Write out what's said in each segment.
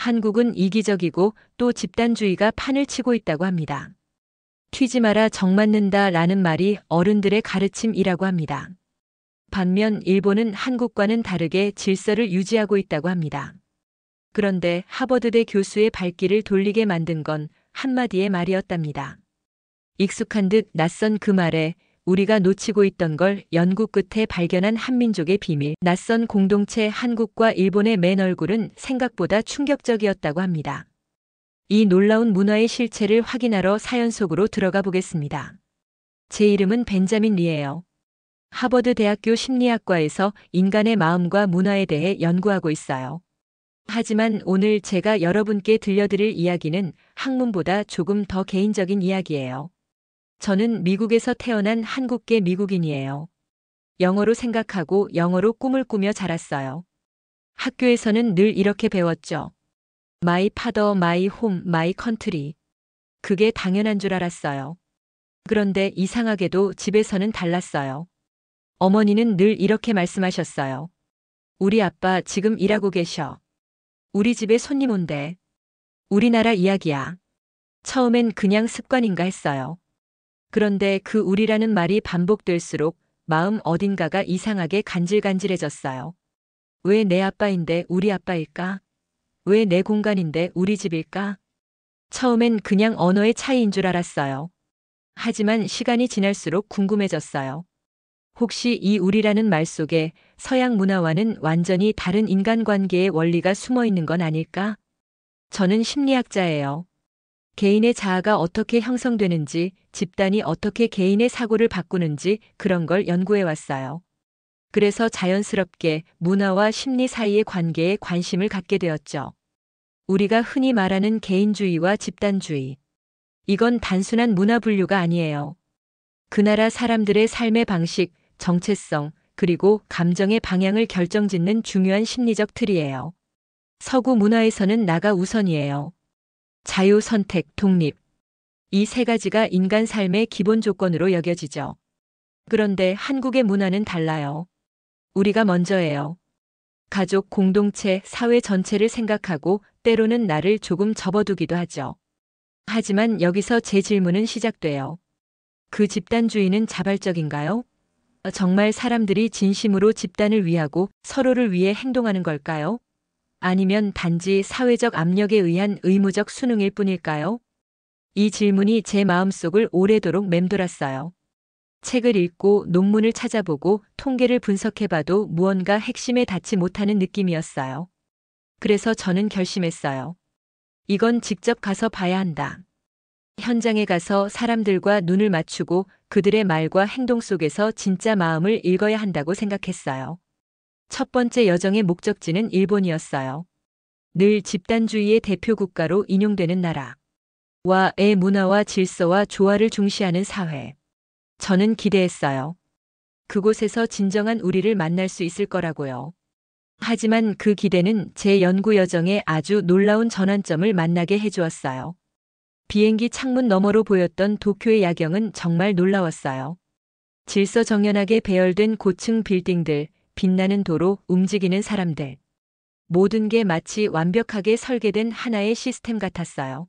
한국은 이기적이고 또 집단주의가 판을 치고 있다고 합니다. 튀지 마라 정 맞는다 라는 말이 어른들의 가르침이라고 합니다. 반면 일본은 한국과는 다르게 질서를 유지하고 있다고 합니다. 그런데 하버드대 교수의 발길을 돌리게 만든 건 한마디의 말이었답니다. 익숙한 듯 낯선 그 말에 우리가 놓치고 있던 걸 연구 끝에 발견한 한민족의 비밀, 낯선 공동체 한국과 일본의 맨 얼굴은 생각보다 충격적이었다고 합니다. 이 놀라운 문화의 실체를 확인하러 사연 속으로 들어가 보겠습니다. 제 이름은 벤자민 리예요. 하버드 대학교 심리학과에서 인간의 마음과 문화에 대해 연구하고 있어요. 하지만 오늘 제가 여러분께 들려드릴 이야기는 학문보다 조금 더 개인적인 이야기예요. 저는 미국에서 태어난 한국계 미국인이에요. 영어로 생각하고 영어로 꿈을 꾸며 자랐어요. 학교에서는 늘 이렇게 배웠죠. My father, my home, my country. 그게 당연한 줄 알았어요. 그런데 이상하게도 집에서는 달랐어요. 어머니는 늘 이렇게 말씀하셨어요. 우리 아빠 지금 일하고 계셔. 우리 집에 손님 온대. 우리나라 이야기야. 처음엔 그냥 습관인가 했어요. 그런데 그 우리라는 말이 반복될수록 마음 어딘가가 이상하게 간질간질해졌어요. 왜 내 아빠인데 우리 아빠일까? 왜 내 공간인데 우리 집일까? 처음엔 그냥 언어의 차이인 줄 알았어요. 하지만 시간이 지날수록 궁금해졌어요. 혹시 이 우리라는 말 속에 서양 문화와는 완전히 다른 인간관계의 원리가 숨어 있는 건 아닐까? 저는 심리학자예요. 개인의 자아가 어떻게 형성되는지, 집단이 어떻게 개인의 사고를 바꾸는지 그런 걸 연구해 왔어요. 그래서 자연스럽게 문화와 심리 사이의 관계에 관심을 갖게 되었죠. 우리가 흔히 말하는 개인주의와 집단주의. 이건 단순한 문화 분류가 아니에요. 그 나라 사람들의 삶의 방식, 정체성, 그리고 감정의 방향을 결정짓는 중요한 심리적 틀이에요. 서구 문화에서는 나가 우선이에요. 자유, 선택, 독립. 이 세 가지가 인간 삶의 기본 조건으로 여겨지죠. 그런데 한국의 문화는 달라요. 우리가 먼저예요. 가족, 공동체, 사회 전체를 생각하고 때로는 나를 조금 접어두기도 하죠. 하지만 여기서 제 질문은 시작돼요. 그 집단주의는 자발적인가요? 정말 사람들이 진심으로 집단을 위하고 서로를 위해 행동하는 걸까요? 아니면 단지 사회적 압력에 의한 의무적 수능일 뿐일까요? 이 질문이 제 마음속을 오래도록 맴돌았어요. 책을 읽고 논문을 찾아보고 통계를 분석해봐도 무언가 핵심에 닿지 못하는 느낌이었어요. 그래서 저는 결심했어요. 이건 직접 가서 봐야 한다. 현장에 가서 사람들과 눈을 맞추고 그들의 말과 행동 속에서 진짜 마음을 읽어야 한다고 생각했어요. 첫 번째 여정의 목적지는 일본이었어요. 늘 집단주의의 대표 국가로 인용되는 나라와의 문화와 질서와 조화를 중시하는 사회. 저는 기대했어요. 그곳에서 진정한 우리를 만날 수 있을 거라고요. 하지만 그 기대는 제 연구 여정에 아주 놀라운 전환점을 만나게 해주었어요. 비행기 창문 너머로 보였던 도쿄의 야경은 정말 놀라웠어요. 질서정연하게 배열된 고층 빌딩들, 빛나는 도로, 움직이는 사람들. 모든 게 마치 완벽하게 설계된 하나의 시스템 같았어요.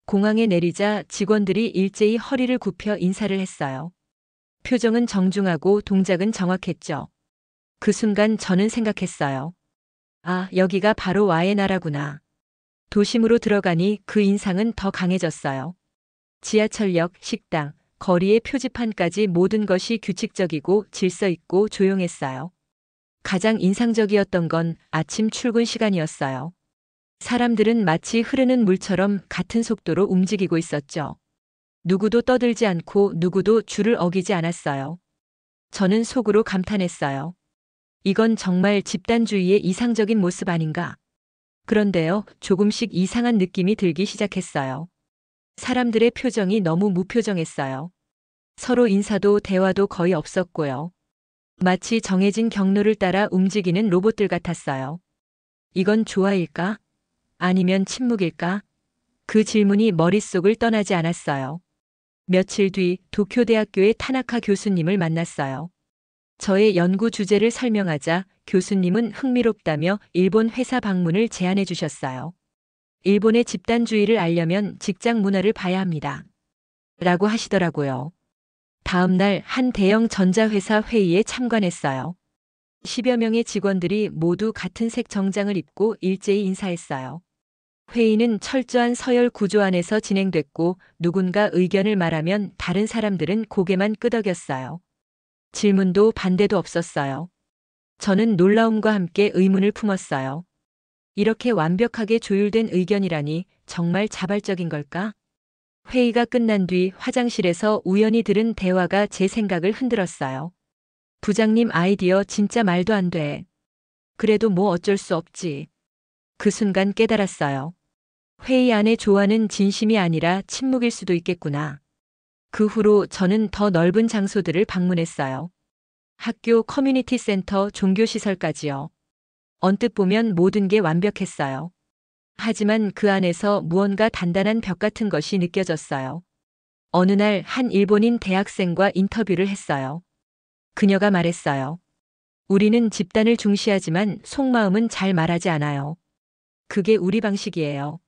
공항에 내리자 직원들이 일제히 허리를 굽혀 인사를 했어요. 표정은 정중하고 동작은 정확했죠. 그 순간 저는 생각했어요. 아, 여기가 바로 와의 나라구나. 도심으로 들어가니 그 인상은 더 강해졌어요. 지하철역, 식당, 거리의 표지판까지 모든 것이 규칙적이고 질서 있고 조용했어요. 가장 인상적이었던 건 아침 출근 시간이었어요. 사람들은 마치 흐르는 물처럼 같은 속도로 움직이고 있었죠. 누구도 떠들지 않고 누구도 줄을 어기지 않았어요. 저는 속으로 감탄했어요. 이건 정말 집단주의의 이상적인 모습 아닌가? 그런데요, 조금씩 이상한 느낌이 들기 시작했어요. 사람들의 표정이 너무 무표정했어요. 서로 인사도 대화도 거의 없었고요. 마치 정해진 경로를 따라 움직이는 로봇들 같았어요. 이건 조화일까? 아니면 침묵일까? 그 질문이 머릿속을 떠나지 않았어요. 며칠 뒤 도쿄대학교의 타나카 교수님을 만났어요. 저의 연구 주제를 설명하자 교수님은 흥미롭다며 일본 회사 방문을 제안해 주셨어요. 일본의 집단주의를 알려면 직장 문화를 봐야 합니다. 라고 하시더라고요. 다음 날 한 대형 전자회사 회의에 참관했어요. 10여 명의 직원들이 모두 같은 색 정장을 입고 일제히 인사했어요. 회의는 철저한 서열 구조 안에서 진행됐고 누군가 의견을 말하면 다른 사람들은 고개만 끄덕였어요. 질문도 반대도 없었어요. 저는 놀라움과 함께 의문을 품었어요. 이렇게 완벽하게 조율된 의견이라니 정말 자발적인 걸까? 회의가 끝난 뒤 화장실에서 우연히 들은 대화가 제 생각을 흔들었어요. 부장님 아이디어 진짜 말도 안 돼. 그래도 뭐 어쩔 수 없지. 그 순간 깨달았어요. 회의 안의 조화는 진심이 아니라 침묵일 수도 있겠구나. 그 후로 저는 더 넓은 장소들을 방문했어요. 학교 커뮤니티 센터, 종교시설까지요. 언뜻 보면 모든 게 완벽했어요. 하지만 그 안에서 무언가 단단한 벽 같은 것이 느껴졌어요. 어느 날 한 일본인 대학생과 인터뷰를 했어요. 그녀가 말했어요. 우리는 집단을 중시하지만 속마음은 잘 말하지 않아요. 그게 우리 방식이에요.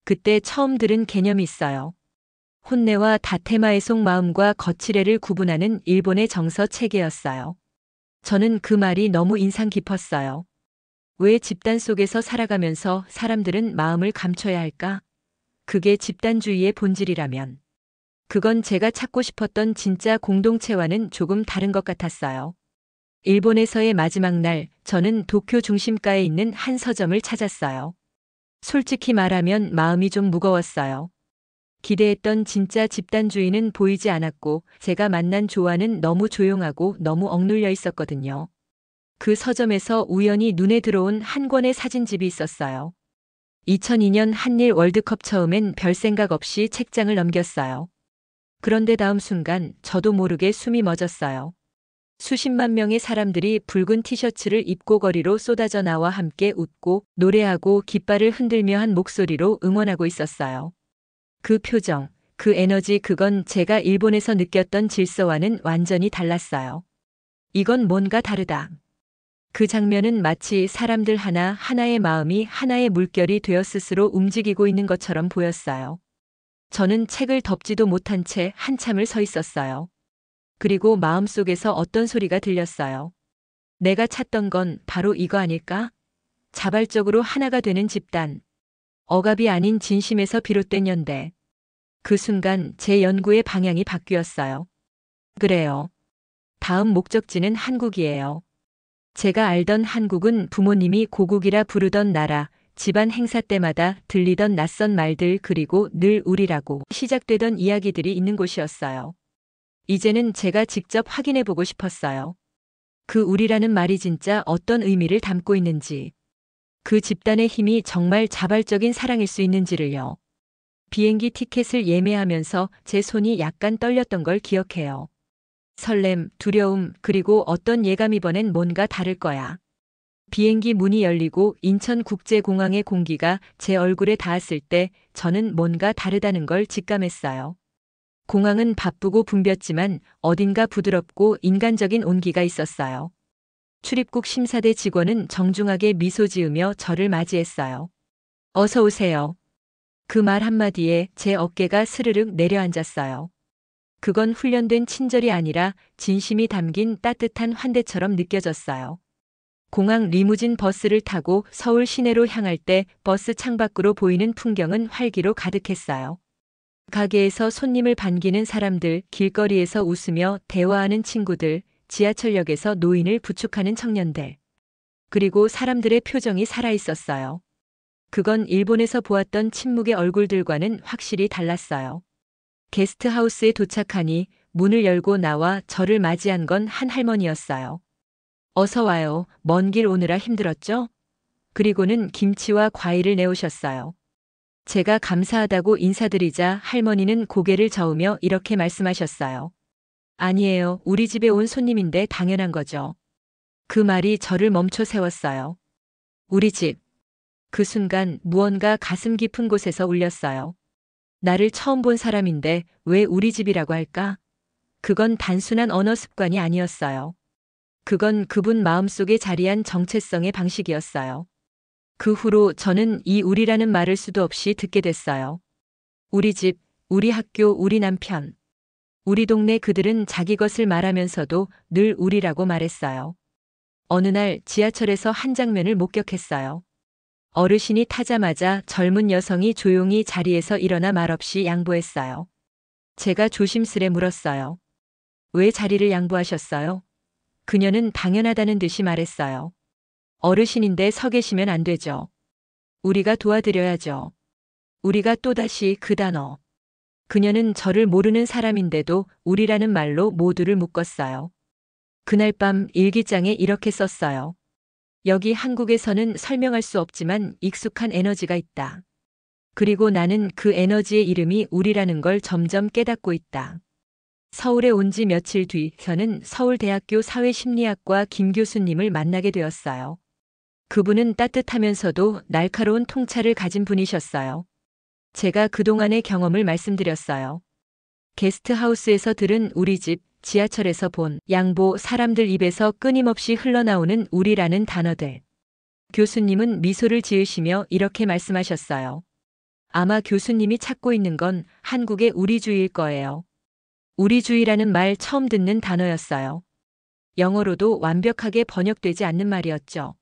그때 처음 들은 개념이 있어요. 혼내와 다테마의 속마음과 거칠애를 구분하는 일본의 정서 체계였어요. 저는 그 말이 너무 인상 깊었어요. 왜 집단 속에서 살아가면서 사람들은 마음을 감춰야 할까? 그게 집단주의의 본질이라면. 그건 제가 찾고 싶었던 진짜 공동체와는 조금 다른 것 같았어요. 일본에서의 마지막 날, 저는 도쿄 중심가에 있는 한 서점을 찾았어요. 솔직히 말하면 마음이 좀 무거웠어요. 기대했던 진짜 집단주의는 보이지 않았고 제가 만난 조화는 너무 조용하고 너무 억눌려 있었거든요. 그 서점에서 우연히 눈에 들어온 한 권의 사진집이 있었어요. 2002년 한일 월드컵 처음엔 별 생각 없이 책장을 넘겼어요. 그런데 다음 순간 저도 모르게 숨이 멎었어요. 수십만 명의 사람들이 붉은 티셔츠를 입고 거리로 쏟아져 나와 함께 웃고 노래하고 깃발을 흔들며 한 목소리로 응원하고 있었어요. 그 표정, 그 에너지, 그건 제가 일본에서 느꼈던 질서와는 완전히 달랐어요. 이건 뭔가 다르다. 그 장면은 마치 사람들 하나하나의 마음이 하나의 물결이 되어 스스로 움직이고 있는 것처럼 보였어요. 저는 책을 덮지도 못한 채 한참을 서 있었어요. 그리고 마음속에서 어떤 소리가 들렸어요. 내가 찾던 건 바로 이거 아닐까? 자발적으로 하나가 되는 집단. 억압이 아닌 진심에서 비롯된 연대. 그 순간 제 연구의 방향이 바뀌었어요. 그래요. 다음 목적지는 한국이에요. 제가 알던 한국은 부모님이 고국이라 부르던 나라, 집안 행사 때마다 들리던 낯선 말들, 그리고 늘 우리라고 시작되던 이야기들이 있는 곳이었어요. 이제는 제가 직접 확인해 보고 싶었어요. 그 우리라는 말이 진짜 어떤 의미를 담고 있는지, 그 집단의 힘이 정말 자발적인 사랑일 수 있는지를요. 비행기 티켓을 예매하면서 제 손이 약간 떨렸던 걸 기억해요. 설렘, 두려움, 그리고 어떤 예감, 이번엔 뭔가 다를 거야. 비행기 문이 열리고 인천국제공항의 공기가 제 얼굴에 닿았을 때 저는 뭔가 다르다는 걸 직감했어요. 공항은 바쁘고 붐볐지만 어딘가 부드럽고 인간적인 온기가 있었어요. 출입국 심사대 직원은 정중하게 미소 지으며 저를 맞이했어요. 어서 오세요. 그 말 한마디에 제 어깨가 스르륵 내려앉았어요. 그건 훈련된 친절이 아니라 진심이 담긴 따뜻한 환대처럼 느껴졌어요. 공항 리무진 버스를 타고 서울 시내로 향할 때 버스 창밖으로 보이는 풍경은 활기로 가득했어요. 가게에서 손님을 반기는 사람들, 길거리에서 웃으며 대화하는 친구들, 지하철역에서 노인을 부축하는 청년들. 그리고 사람들의 표정이 살아있었어요. 그건 일본에서 보았던 침묵의 얼굴들과는 확실히 달랐어요. 게스트하우스에 도착하니 문을 열고 나와 저를 맞이한 건 한 할머니였어요. 어서 와요. 먼 길 오느라 힘들었죠? 그리고는 김치와 과일을 내오셨어요. 제가 감사하다고 인사드리자 할머니는 고개를 저으며 이렇게 말씀하셨어요. 아니에요. 우리 집에 온 손님인데 당연한 거죠. 그 말이 저를 멈춰 세웠어요. 우리 집. 그 순간 무언가 가슴 깊은 곳에서 울렸어요. 나를 처음 본 사람인데 왜 우리 집이라고 할까? 그건 단순한 언어 습관이 아니었어요. 그건 그분 마음속에 자리한 정체성의 방식이었어요. 그 후로 저는 이 우리라는 말을 수도 없이 듣게 됐어요. 우리 집, 우리 학교, 우리 남편. 우리 동네 그들은 자기 것을 말하면서도 늘 우리라고 말했어요. 어느 날 지하철에서 한 장면을 목격했어요. 어르신이 타자마자 젊은 여성이 조용히 자리에서 일어나 말없이 양보했어요. 제가 조심스레 물었어요. 왜 자리를 양보하셨어요? 그녀는 당연하다는 듯이 말했어요. 어르신인데 서 계시면 안 되죠. 우리가 도와드려야죠. 우리가 또다시 그 단어. 그녀는 저를 모르는 사람인데도 우리라는 말로 모두를 묶었어요. 그날 밤 일기장에 이렇게 썼어요. 여기 한국에서는 설명할 수 없지만 익숙한 에너지가 있다. 그리고 나는 그 에너지의 이름이 우리라는 걸 점점 깨닫고 있다. 서울에 온 지 며칠 뒤 저는 서울대학교 사회심리학과 김 교수님을 만나게 되었어요. 그분은 따뜻하면서도 날카로운 통찰을 가진 분이셨어요. 제가 그동안의 경험을 말씀드렸어요. 게스트하우스에서 들은 우리 집, 지하철에서 본 양보, 사람들 입에서 끊임없이 흘러나오는 우리라는 단어들. 교수님은 미소를 지으시며 이렇게 말씀하셨어요. 아마 교수님이 찾고 있는 건 한국의 우리주의일 거예요. 우리주의라는 말 처음 듣는 단어였어요. 영어로도 완벽하게 번역되지 않는 말이었죠.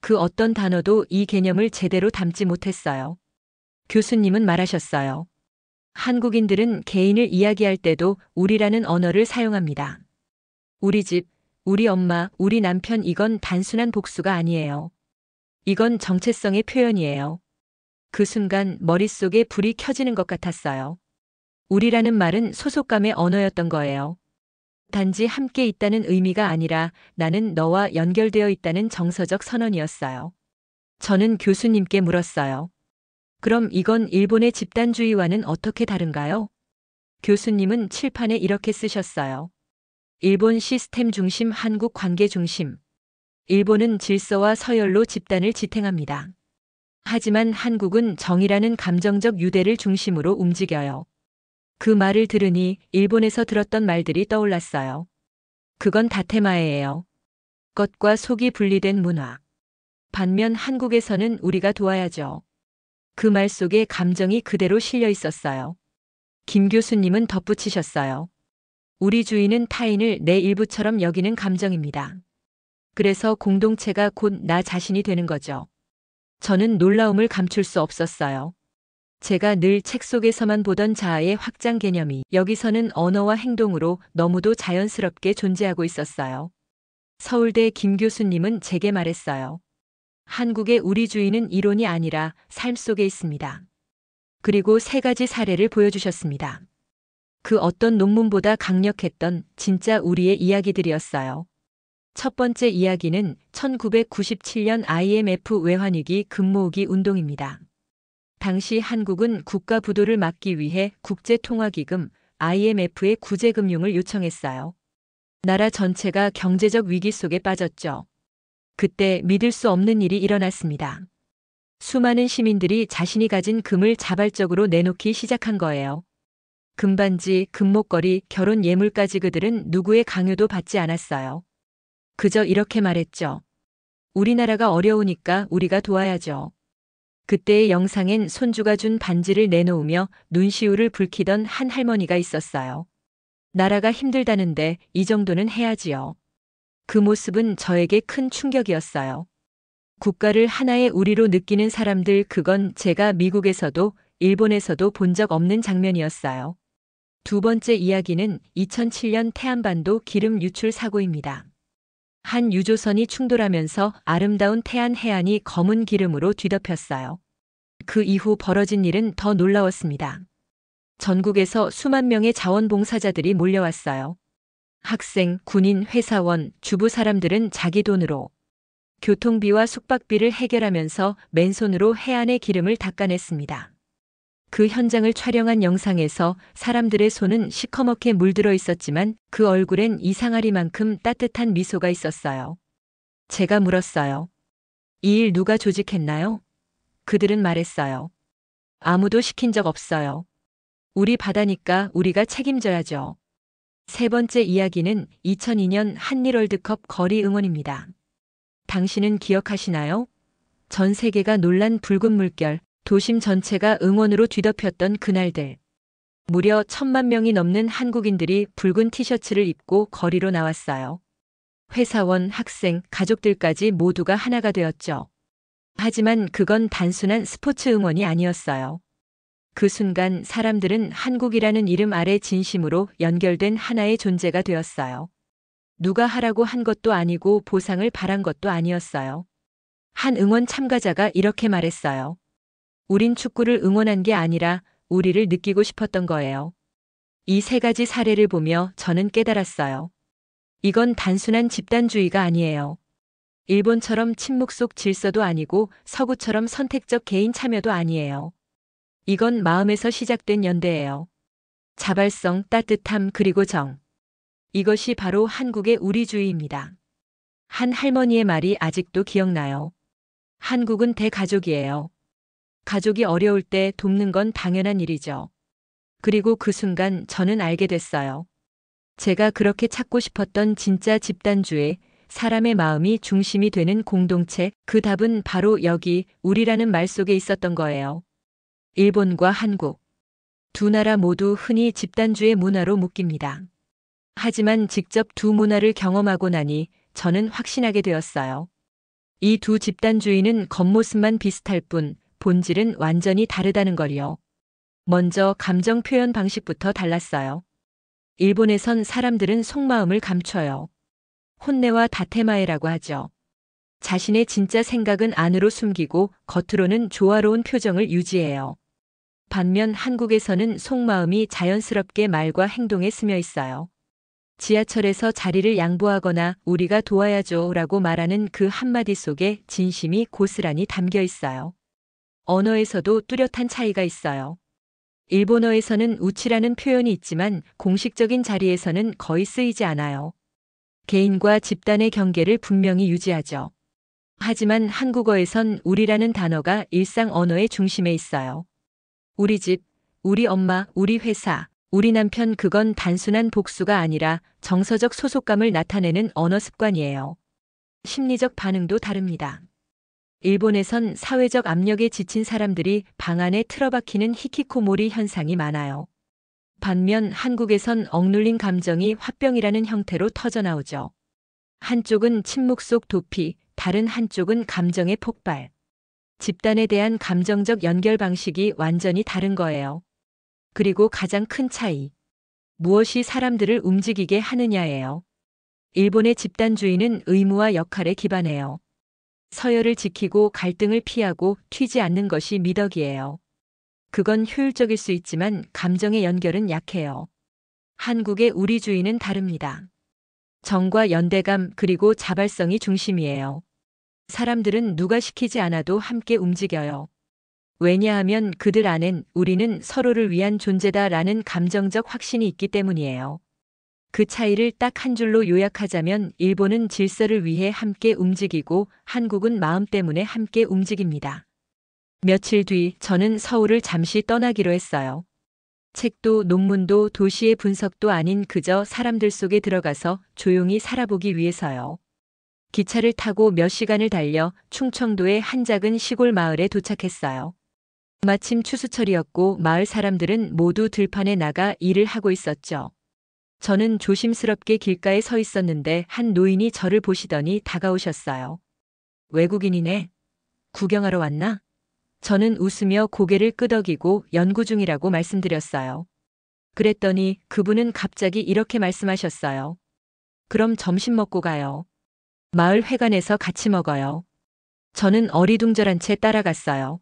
그 어떤 단어도 이 개념을 제대로 담지 못했어요. 교수님은 말하셨어요. 한국인들은 개인을 이야기할 때도 우리라는 언어를 사용합니다. 우리 집, 우리 엄마, 우리 남편 이건 단순한 복수가 아니에요. 이건 정체성의 표현이에요. 그 순간 머릿속에 불이 켜지는 것 같았어요. 우리라는 말은 소속감의 언어였던 거예요. 단지 함께 있다는 의미가 아니라 나는 너와 연결되어 있다는 정서적 선언이었어요. 저는 교수님께 물었어요. 그럼 이건 일본의 집단주의와는 어떻게 다른가요? 교수님은 칠판에 이렇게 쓰셨어요. 일본 시스템 중심, 한국 관계 중심. 일본은 질서와 서열로 집단을 지탱합니다. 하지만 한국은 정의라는 감정적 유대를 중심으로 움직여요. 그 말을 들으니 일본에서 들었던 말들이 떠올랐어요. 그건 다테마에예요. 겉과 속이 분리된 문화. 반면 한국에서는 우리가 도와야죠. 그 말 속에 감정이 그대로 실려 있었어요. 김 교수님은 덧붙이셨어요. 우리 주인은 타인을 내 일부처럼 여기는 감정입니다. 그래서 공동체가 곧 나 자신이 되는 거죠. 저는 놀라움을 감출 수 없었어요. 제가 늘 책 속에서만 보던 자아의 확장 개념이 여기서는 언어와 행동으로 너무도 자연스럽게 존재하고 있었어요. 서울대 김 교수님은 제게 말했어요. 한국의 우리주의는 이론이 아니라 삶 속에 있습니다. 그리고 3가지 사례를 보여주셨습니다. 그 어떤 논문보다 강력했던 진짜 우리의 이야기들이었어요. 첫 번째 이야기는 1997년 IMF 외환위기 금모으기 운동입니다. 당시 한국은 국가 부도를 막기 위해 국제통화기금 IMF에 구제금융을 요청했어요. 나라 전체가 경제적 위기 속에 빠졌죠. 그때 믿을 수 없는 일이 일어났습니다. 수많은 시민들이 자신이 가진 금을 자발적으로 내놓기 시작한 거예요. 금반지, 금목걸이, 결혼 예물까지 그들은 누구의 강요도 받지 않았어요. 그저 이렇게 말했죠. 우리나라가 어려우니까 우리가 도와야죠. 그때의 영상엔 손주가 준 반지를 내놓으며 눈시울을 붉히던 한 할머니가 있었어요. 나라가 힘들다는데 이 정도는 해야지요. 그 모습은 저에게 큰 충격이었어요. 국가를 하나의 우리로 느끼는 사람들, 그건 제가 미국에서도 일본에서도 본 적 없는 장면이었어요. 두 번째 이야기는 2007년 태안반도 기름 유출 사고입니다. 한 유조선이 충돌하면서 아름다운 태안 해안이 검은 기름으로 뒤덮였어요. 그 이후 벌어진 일은 더 놀라웠습니다. 전국에서 수만 명의 자원봉사자들이 몰려왔어요. 학생, 군인, 회사원, 주부 사람들은 자기 돈으로 교통비와 숙박비를 해결하면서 맨손으로 해안의 기름을 닦아냈습니다. 그 현장을 촬영한 영상에서 사람들의 손은 시커멓게 물들어 있었지만 그 얼굴엔 이상하리만큼 따뜻한 미소가 있었어요. 제가 물었어요. 이 일 누가 조직했나요? 그들은 말했어요. 아무도 시킨 적 없어요. 우리 바다니까 우리가 책임져야죠. 세 번째 이야기는 2002년 한일 월드컵 거리 응원입니다. 당신은 기억하시나요? 전 세계가 놀란 붉은 물결, 도심 전체가 응원으로 뒤덮였던 그날들. 무려 1,000만 명이 넘는 한국인들이 붉은 티셔츠를 입고 거리로 나왔어요. 회사원, 학생, 가족들까지 모두가 하나가 되었죠. 하지만 그건 단순한 스포츠 응원이 아니었어요. 그 순간 사람들은 한국이라는 이름 아래 진심으로 연결된 하나의 존재가 되었어요. 누가 하라고 한 것도 아니고 보상을 바란 것도 아니었어요. 한 응원 참가자가 이렇게 말했어요. 우린 축구를 응원한 게 아니라 우리를 느끼고 싶었던 거예요. 이 세 가지 사례를 보며 저는 깨달았어요. 이건 단순한 집단주의가 아니에요. 일본처럼 침묵 속 질서도 아니고 서구처럼 선택적 개인 참여도 아니에요. 이건 마음에서 시작된 연대예요. 자발성, 따뜻함, 그리고 정. 이것이 바로 한국의 우리주의입니다. 한 할머니의 말이 아직도 기억나요. 한국은 대가족이에요. 가족이 어려울 때 돕는 건 당연한 일이죠. 그리고 그 순간 저는 알게 됐어요. 제가 그렇게 찾고 싶었던 진짜 집단주의, 사람의 마음이 중심이 되는 공동체, 그 답은 바로 여기 우리라는 말 속에 있었던 거예요. 일본과 한국. 두 나라 모두 흔히 집단주의 문화로 묶입니다. 하지만 직접 두 문화를 경험하고 나니 저는 확신하게 되었어요. 이 두 집단주의는 겉모습만 비슷할 뿐 본질은 완전히 다르다는 걸요. 먼저 감정 표현 방식부터 달랐어요. 일본에선 사람들은 속마음을 감춰요. 혼내와 다테마에라고 하죠. 자신의 진짜 생각은 안으로 숨기고 겉으로는 조화로운 표정을 유지해요. 반면 한국에서는 속마음이 자연스럽게 말과 행동에 스며 있어요. 지하철에서 자리를 양보하거나 우리가 도와야죠 라고 말하는 그 한마디 속에 진심이 고스란히 담겨 있어요. 언어에서도 뚜렷한 차이가 있어요. 일본어에서는 우치라는 표현이 있지만 공식적인 자리에서는 거의 쓰이지 않아요. 개인과 집단의 경계를 분명히 유지하죠. 하지만 한국어에선 우리라는 단어가 일상 언어의 중심에 있어요. 우리 집, 우리 엄마, 우리 회사, 우리 남편, 그건 단순한 복수가 아니라 정서적 소속감을 나타내는 언어 습관이에요. 심리적 반응도 다릅니다. 일본에선 사회적 압력에 지친 사람들이 방 안에 틀어박히는 히키코모리 현상이 많아요. 반면 한국에선 억눌린 감정이 화병이라는 형태로 터져나오죠. 한쪽은 침묵 속 도피, 다른 한쪽은 감정의 폭발. 집단에 대한 감정적 연결 방식이 완전히 다른 거예요. 그리고 가장 큰 차이. 무엇이 사람들을 움직이게 하느냐예요. 일본의 집단주의는 의무와 역할에 기반해요. 서열을 지키고 갈등을 피하고 튀지 않는 것이 미덕이에요. 그건 효율적일 수 있지만 감정의 연결은 약해요. 한국의 우리주의는 다릅니다. 정과 연대감 그리고 자발성이 중심이에요. 사람들은 누가 시키지 않아도 함께 움직여요. 왜냐하면 그들 안엔 우리는 서로를 위한 존재다라는 감정적 확신이 있기 때문이에요. 그 차이를 딱 한 줄로 요약하자면 일본은 질서를 위해 함께 움직이고 한국은 마음 때문에 함께 움직입니다. 며칠 뒤 저는 서울을 잠시 떠나기로 했어요. 책도 논문도 도시의 분석도 아닌 그저 사람들 속에 들어가서 조용히 살아보기 위해서요. 기차를 타고 몇 시간을 달려 충청도의 한 작은 시골 마을에 도착했어요. 마침 추수철이었고 마을 사람들은 모두 들판에 나가 일을 하고 있었죠. 저는 조심스럽게 길가에 서 있었는데 한 노인이 저를 보시더니 다가오셨어요. 외국인이네. 구경하러 왔나? 저는 웃으며 고개를 끄덕이고 연구 중이라고 말씀드렸어요. 그랬더니 그분은 갑자기 이렇게 말씀하셨어요. 그럼 점심 먹고 가요. 마을 회관에서 같이 먹어요. 저는 어리둥절한 채 따라갔어요.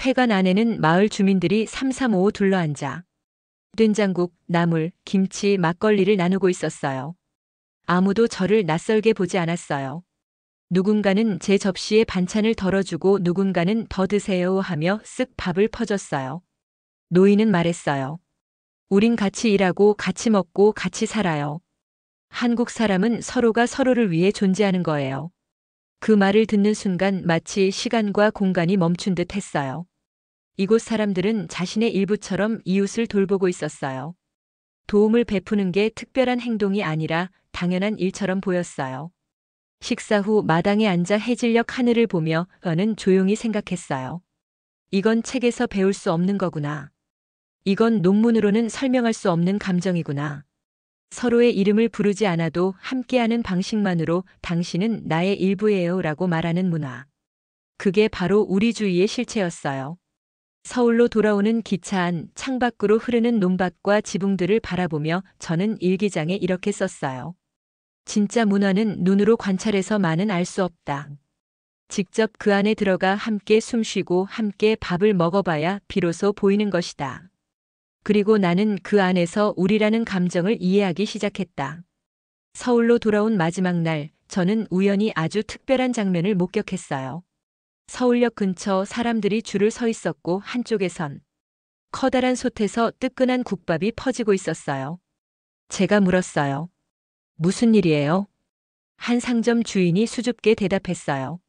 회관 안에는 마을 주민들이 삼삼오오 둘러앉아 된장국, 나물, 김치, 막걸리를 나누고 있었어요. 아무도 저를 낯설게 보지 않았어요. 누군가는 제 접시에 반찬을 덜어주고 누군가는 더 드세요 하며 쓱 밥을 퍼줬어요. 노인은 말했어요. 우린 같이 일하고 같이 먹고 같이 살아요. 한국 사람은 서로가 서로를 위해 존재하는 거예요. 그 말을 듣는 순간 마치 시간과 공간이 멈춘 듯 했어요. 이곳 사람들은 자신의 일부처럼 이웃을 돌보고 있었어요. 도움을 베푸는 게 특별한 행동이 아니라 당연한 일처럼 보였어요. 식사 후 마당에 앉아 해질녘 하늘을 보며 저는 조용히 생각했어요. 이건 책에서 배울 수 없는 거구나. 이건 논문으로는 설명할 수 없는 감정이구나. 서로의 이름을 부르지 않아도 함께하는 방식만으로 당신은 나의 일부예요 라고 말하는 문화. 그게 바로 우리 주위의 실체였어요. 서울로 돌아오는 기차 안 창밖으로 흐르는 논밭과 지붕들을 바라보며 저는 일기장에 이렇게 썼어요. 진짜 문화는 눈으로 관찰해서만은 알 수 없다. 직접 그 안에 들어가 함께 숨쉬고 함께 밥을 먹어봐야 비로소 보이는 것이다. 그리고 나는 그 안에서 우리라는 감정을 이해하기 시작했다. 서울로 돌아온 마지막 날, 저는 우연히 아주 특별한 장면을 목격했어요. 서울역 근처 사람들이 줄을 서 있었고 한쪽에선 커다란 솥에서 뜨끈한 국밥이 퍼지고 있었어요. 제가 물었어요. 무슨 일이에요? 한 상점 주인이 수줍게 대답했어요.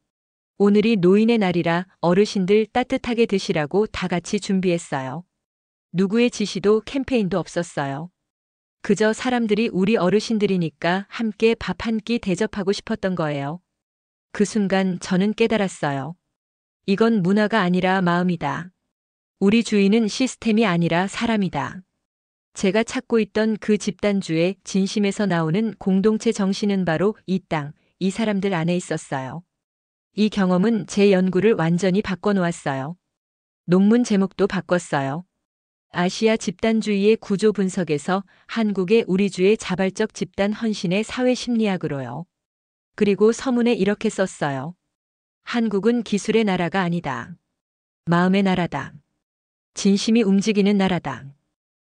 오늘이 노인의 날이라 어르신들 따뜻하게 드시라고 다 같이 준비했어요. 누구의 지시도 캠페인도 없었어요. 그저 사람들이 우리 어르신들이니까 함께 밥 한 끼 대접하고 싶었던 거예요. 그 순간 저는 깨달았어요. 이건 문화가 아니라 마음이다. 우리 주인은 시스템이 아니라 사람이다. 제가 찾고 있던 그 집단주의 진심에서 나오는 공동체 정신은 바로 이 땅, 이 사람들 안에 있었어요. 이 경험은 제 연구를 완전히 바꿔놓았어요. 논문 제목도 바꿨어요. 아시아 집단주의의 구조 분석에서 한국의 우리주의 자발적 집단 헌신의 사회 심리학으로요. 그리고 서문에 이렇게 썼어요. 한국은 기술의 나라가 아니다. 마음의 나라다. 진심이 움직이는 나라다.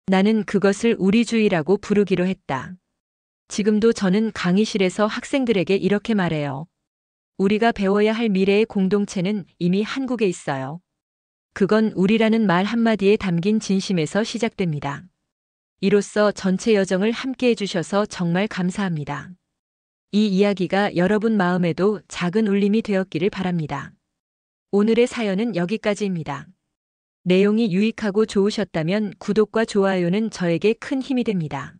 나는 그것을 우리주의라고 부르기로 했다. 지금도 저는 강의실에서 학생들에게 이렇게 말해요. 우리가 배워야 할 미래의 공동체는 이미 한국에 있어요. 그건 우리라는 말 한마디에 담긴 진심에서 시작됩니다. 이로써 전체 여정을 함께 해주셔서 정말 감사합니다. 이 이야기가 여러분 마음에도 작은 울림이 되었기를 바랍니다. 오늘의 사연은 여기까지입니다. 내용이 유익하고 좋으셨다면 구독과 좋아요는 저에게 큰 힘이 됩니다.